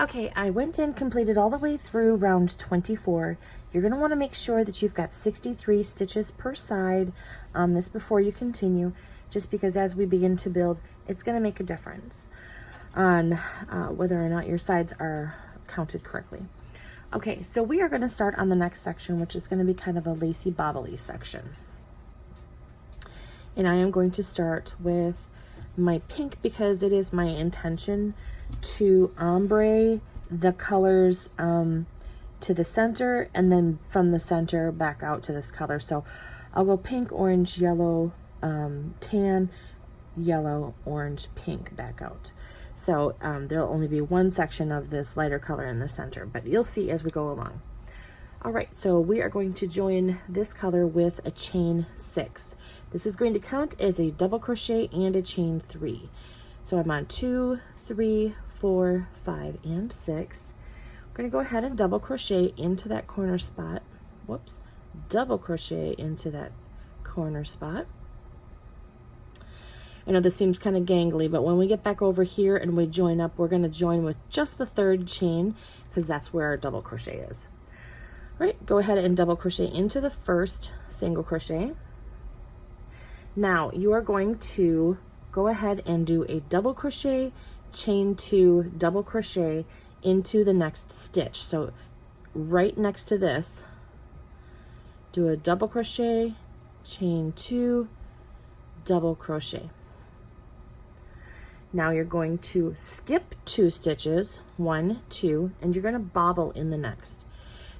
Okay, I went in, completed all the way through round 24. You're going to want to make sure that you've got 63 stitches per side on this before you continue, just because as we begin to build, it's going to make a difference on whether or not your sides are counted correctly. Okay, so we are going to start on the next section, which is going to be kind of a lacy bobbly section. And I am going to start with my pink because it is my intention to ombre the colors to the center and then from the center back out to this color. So I'll go pink, orange, yellow, tan, yellow, orange, pink back out. So there'll only be one section of this lighter color in the center, but you'll see as we go along. All right, so we are going to join this color with a chain 6. This is going to count as a double crochet and a chain 3. So I'm on 2, 3, 4, 5, and 6. I'm going to go ahead and double crochet into that corner spot. Whoops, double crochet into that corner spot. I know this seems kind of gangly, but when we get back over here and we join up, we're going to join with just the 3rd chain because that's where our double crochet is. All right, go ahead and double crochet into the 1st single crochet. Now you are going to go ahead and do a double crochet, chain 2, double crochet into the next stitch. So right next to this, do a double crochet, chain 2, double crochet. Now you're going to skip 2 stitches, 1, 2, and you're going to bobble in the next.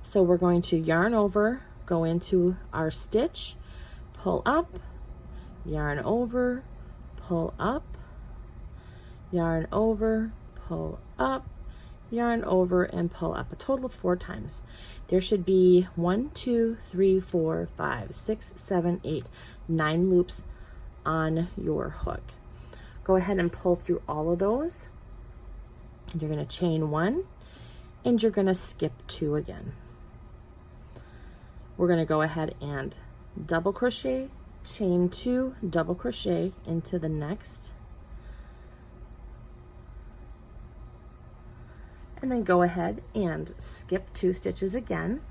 So we're going to yarn over, go into our stitch, pull up, yarn over, pull up, yarn over, pull up, yarn over, and pull up a total of 4 times. There should be 1, 2, 3, 4, 5, 6, 7, 8, 9 loops on your hook. Go ahead and pull through all of those. You're going to chain 1 and you're going to skip 2 again. We're going to go ahead and double crochet, chain 2, double crochet into the next, and then go ahead and skip 2 stitches again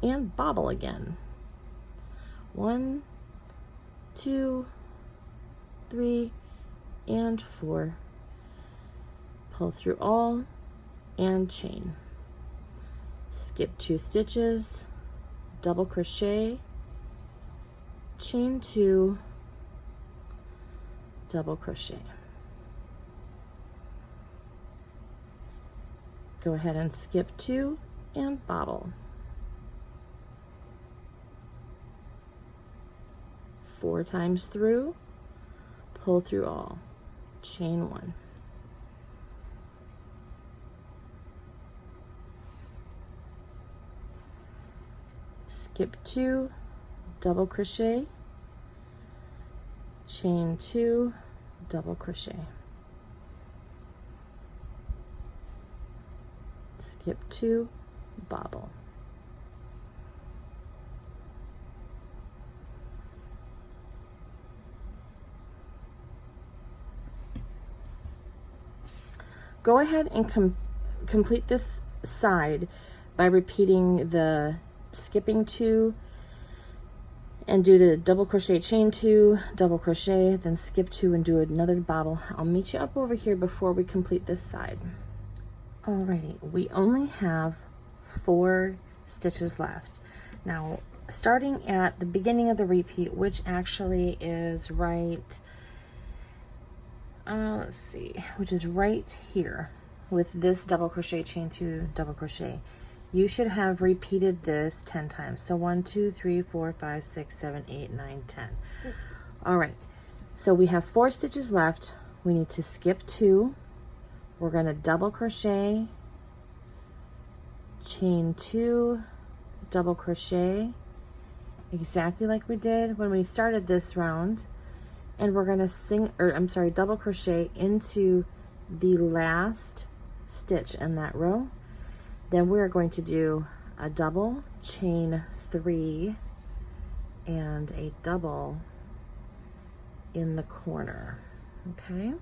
and bobble again. 1, 2, 3, and 4. Pull through all and chain. Skip 2 stitches, double crochet, chain 2, double crochet. Go ahead and skip 2 and bobble. 4 times through, pull through all, chain 1. Skip 2, double crochet, chain 2, double crochet. Skip 2, bobble. Go ahead and complete this side by repeating the skipping 2 and do the double crochet, chain 2, double crochet, then skip 2 and do another bobble. I'll meet you up over here before we complete this side. Alrighty, we only have 4 stitches left. Now, starting at the beginning of the repeat, which actually is right, let's see, which is right here with this double crochet, chain 2, double crochet. You should have repeated this 10 times. So 1, 2, 3, 4, 5, 6, 7, 8, 9, 10. All right, so we have 4 stitches left. We need to skip 2. We're going to double crochet, chain 2, double crochet, exactly like we did when we started this round. And we're going to double crochet into the last stitch in that row. Then we're going to do a double, chain 3, and a double in the corner, okay?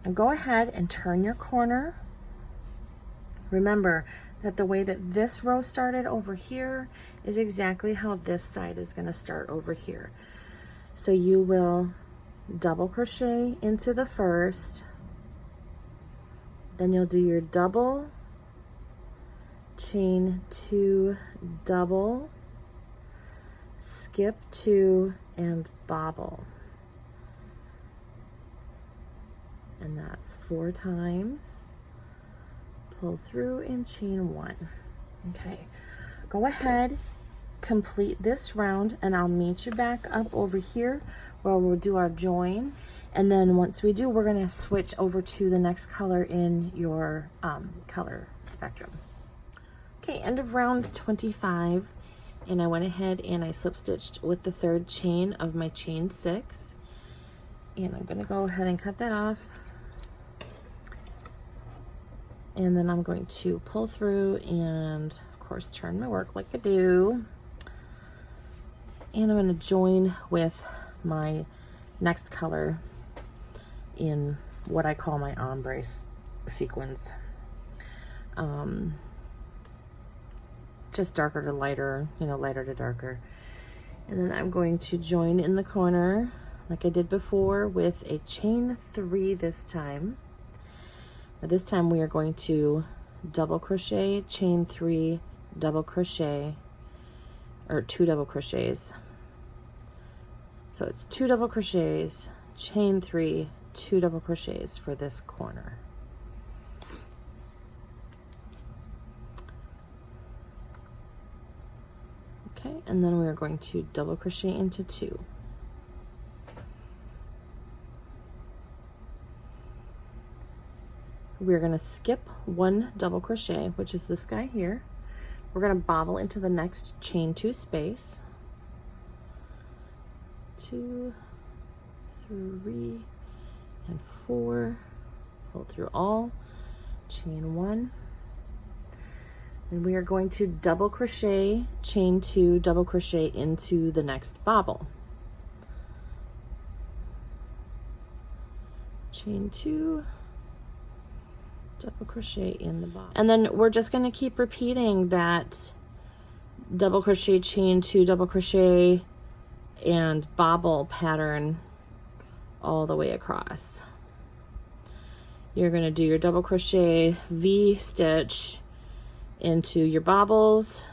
Now go ahead and turn your corner. Remember that the way that this row started over here is exactly how this side is going to start over here. So you will double crochet into the first, then you'll do your double, chain 2, double, skip 2, and bobble. And that's 4 times. Pull through and chain 1. Okay, go ahead, complete this round, and I'll meet you back up over here where we'll do our join. And then once we do, we're going to switch over to the next color in your color spectrum. Okay, end of round 25, and I went ahead and I slip stitched with the 3rd chain of my chain 6, and I'm going to go ahead and cut that off. And then I'm going to pull through and, of course, turn my work like I do. And I'm going to join with my next color in what I call my ombre sequins. Just darker to lighter, you know, lighter to darker. And then I'm going to join in the corner like I did before with a chain 3 this time. Now this time we are going to double crochet, chain 3, double crochet, or 2 double crochets. So it's 2 double crochets, chain 3, 2 double crochets for this corner. Okay, and then we are going to double crochet into 2. We're going to skip 1 double crochet, which is this guy here. We're going to bobble into the next chain 2 space. 2, 3, and 4. Pull through all, chain 1. And we are going to double crochet, chain 2, double crochet into the next bobble. Chain 2, double crochet in the bobble. And then we're just going to keep repeating that double crochet, chain 2, double crochet, and bobble pattern all the way across. You're going to do your double crochet V stitch into your bobbles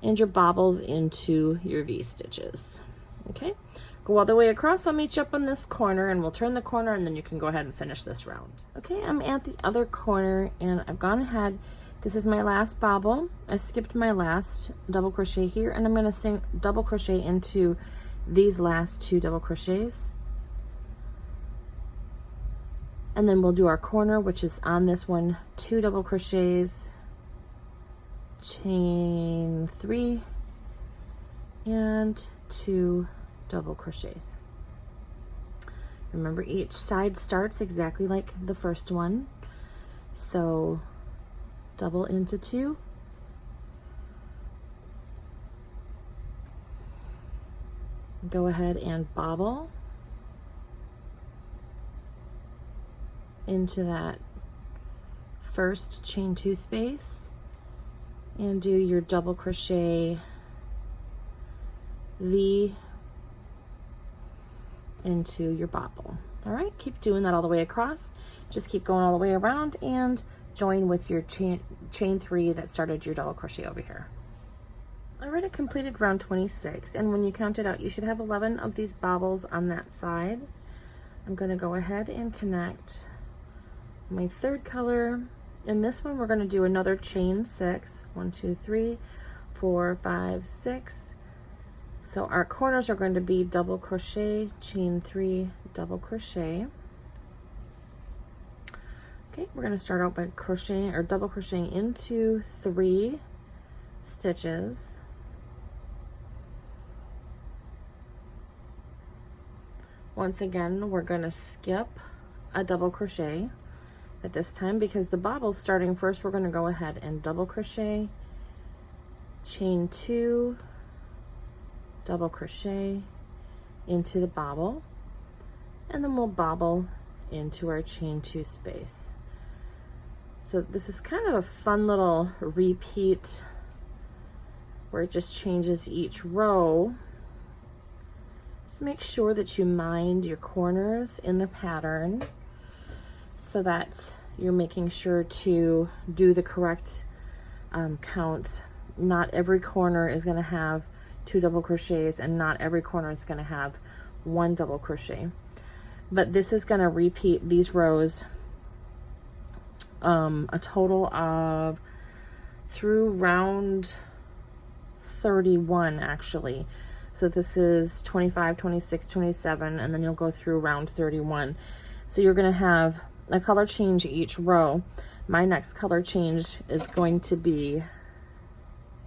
and your bobbles into your V stitches. Okay, go all the way across. I'll meet you up on this corner and we'll turn the corner and then you can go ahead and finish this round. Okay, I'm at the other corner and I've gone ahead. This is my last bobble. I skipped my last double crochet here and I'm going to double crochet into these last 2 double crochets. And then we'll do our corner, which is on this one, 2 double crochets, chain 3, and 2 double crochets. Remember, each side starts exactly like the first one. So double into 2, go ahead and bobble into that first chain 2 space and do your double crochet V into your bobble. All right, keep doing that all the way across. Just keep going all the way around and join with your chain 3 that started your double crochet over here. I already completed round 26, and when you count it out, you should have 11 of these bobbles on that side. I'm going to go ahead and connect my 3rd color. In this one, we're going to do another chain 6. 1, 2, 3, 4, 5, 6. So our corners are going to be double crochet, chain 3, double crochet. Okay, we're going to start out by crocheting or double crocheting into 3 stitches. Once again, we're going to skip a double crochet at this time because the bobble's starting first. We're going to go ahead and double crochet, chain 2, double crochet into the bobble, and then we'll bobble into our chain 2 space. So this is kind of a fun little repeat where it just changes each row. Just make sure that you mind your corners in the pattern so that you're making sure to do the correct count. Not every corner is going to have 2 double crochets, and not every corner is going to have 1 double crochet. But this is going to repeat these rows a total of through round 31 actually. So this is 25, 26, 27, and then you'll go through round 31. So you're going to have a color change each row. My next color change is going to be,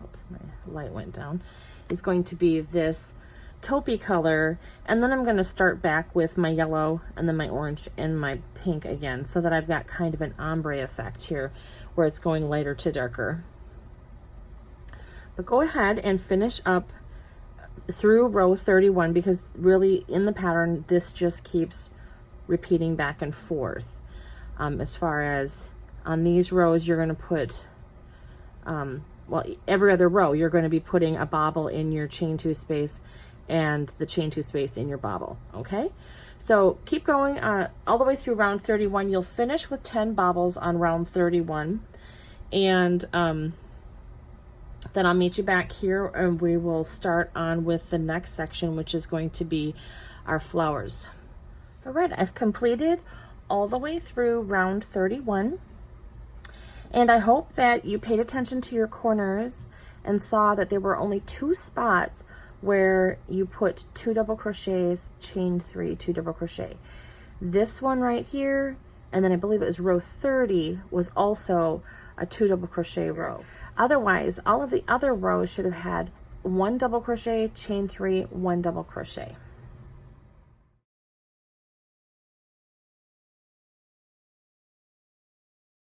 oops, my light went down, is going to be this taupey color, and then I'm going to start back with my yellow and then my orange and my pink again, so that I've got kind of an ombre effect here where it's going lighter to darker. But go ahead and finish up through row 31, because really in the pattern this just keeps repeating back and forth. As far as on these rows, you're going to put well, every other row you're going to be putting a bobble in your chain 2 space and the chain 2 space in your bobble. Okay, so keep going all the way through round 31. You'll finish with 10 bobbles on round 31, and then I'll meet you back here and we will start on with the next section, which is going to be our flowers. All right, I've completed all the way through round 31, and I hope that you paid attention to your corners and saw that there were only 2 spots where you put 2 double crochets, chain 3, 2 double crochet. This one right here, and then I believe it was row 30, was also a 2 double crochet row. Otherwise, all of the other rows should have had 1 double crochet, chain 3, 1 double crochet.